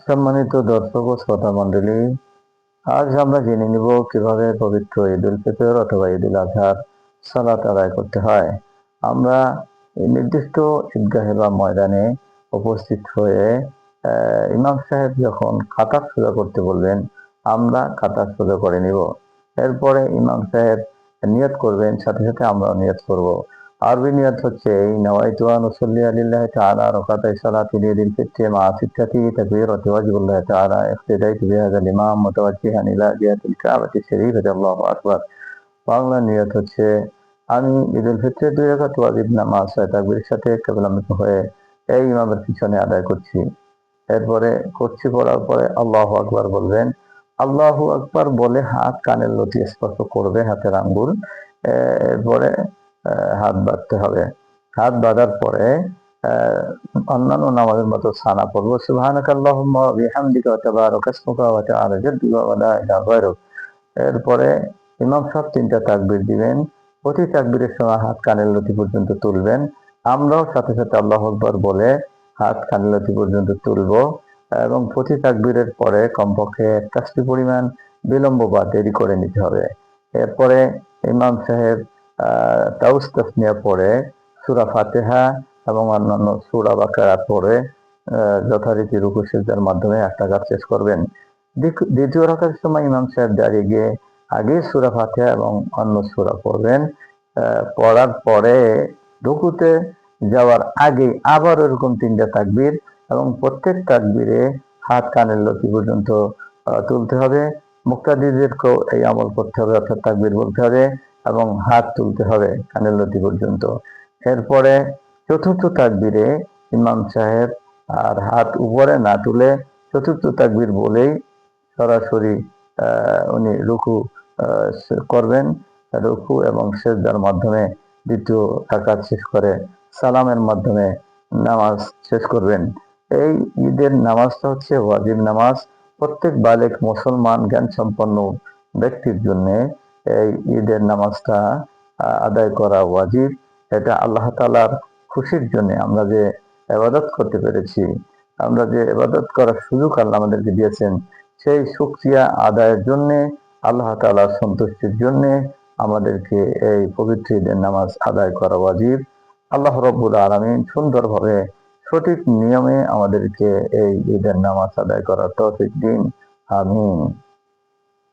সম্মানিত দর্শক ও শ্রোতা মণ্ডলী, আজ আমরা জেনে নিব কিভাবে পবিত্র ঈদ উল ফিতর অথবা ঈদ উল আজহার সালাত আদায় করতে হয়। আমরা এই নির্দিষ্ট ঈদগাহে বা ময়দানে উপস্থিত হয়ে ইমাম সাহেব যখন কাতার সোজা করতে বলবেন, আমরা কাতার সোজা করে নিব। এরপরে ইমাম সাহেব নিয়ত করবেন, সাথে সাথে আমরাও নিয়ত করব। আরবি নিয়ত হচ্ছে এই নাওয়াইতু আন উসাল্লি লিল্লাহি তাআলা রাকাতাই সালাতি ঈদিল ফিত্রি মা সিত্তাতি তাকবীরাতি ওয়াজিবুল্লাহি তাআলা ইফতিদাইতু বিহাযাল ইমাম মুতাওয়াজ্জিহান ইলা জিহাতিল কাবাতি শরীফাতি আল্লাহু আকবার। বাংলা নিয়ত হচ্ছে আমি ঈদুল ফিত্রের 2 রাকাত ওয়াজিব নামাজ তাকবীরের সাথে কিবলামুখী হয়ে এই ইমামের পিছনে আদায় করছি। এরপরে পড়ার পরে আল্লাহু আকবার বলবেন। আল্লাহু আকবার বলে হাত কানের লতি স্পর্শ করবে, হাতের আঙ্গুল। এরপরে হাত বাঁধতে হবে। হাত বাঁধার পরে অন্যান্য নামাজের মতো সানা পড়বো, সুবহানাকাল্লাহুম্মা ওয়া বিহামদিকা ওয়া তাবারাকা ইসমুকা ওয়া তাআলা জাদ্দুকা ওয়া লা ইলাহা গায়রুক। এরপরে ইমাম সাহেব 3টা তাকবীর দিবেন। প্রতি তাকবীরের সময় হাত কানের লতি পর্যন্ত তুলবেন। আমরাও সাথে সাথে আল্লাহু আকবার বলে হাত কানের লতি পর্যন্ত তুলব এবং প্রতি তাকবীরের পরে কমপক্ষে 1 তাসবিহ পরিমাণ বিলম্ব বা দেরি করে নিতে হবে। এরপরে ইমাম সাহেব তাউস তাসনিয়া পড়ে সূরা ফাতিহা এবং অন্যান্য সূরা বাকারা পড়ে যথারীতি রুকু সিজদার মাধ্যমে 1 রাকাত শেষ করবেন। দ্বিতীয় রাকাতের সময় ইমাম সাহেব দাঁড়িয়ে গিয়ে আগে সূরা ফাতিহা এবং অন্য সূরা পড়বেন। পড়ার পরে রুকুতে যাওয়ার আগে আবার এরকম 3টা তাকবীর এবং প্রত্যেক তাকবীরে হাত কানের লতি পর্যন্ত তুলতে হবে। মুক্তাদিদেরকেও এই আমল করতে হবে, অর্থাৎ তাকবীর বলতে হবে এবং হাত তুলতে হবে কানের লতি পর্যন্ত। এরপরে চতুর্থ তাকবীরে ইমাম সাহেব আর হাত উপরে না তুলে চতুর্থ তাকবীর বলেই সরাসরি উনি রুকু করবেন। রুকু এবং সিজদার মাধ্যমে দ্বিতীয় রাকাত শেষ করে সালামের মাধ্যমে নামাজ শেষ করবেন। এই ঈদের নামাজটা হচ্ছে ওয়াজিব নামাজ। প্রত্যেক বালেগ মুসলমান জ্ঞান সম্পন্ন ব্যক্তির জন্য এই ঈদের নামাজটা আদায় করা ওয়াজিব। এটা আল্লাহ তাআলার খুশির জন্য আমরা যে ইবাদত করতে পেরেছি, আমরা যে ইবাদত করার সুযোগ আল্লাহ আমাদেরকে দিয়েছেন, সেই শুকরিয়া আদায়ের জন্য, আল্লাহ তাআলার সন্তুষ্টির জন্য আমাদেরকে এই পবিত্র ঈদের নামাজ আদায় করা ওয়াজিব। আল্লাহ রাব্বুল আলামিন সুন্দরভাবে সঠিক নিয়মে আমাদেরকে এই ঈদের নামাজ আদায় করার তৌফিক দিন। আমিন।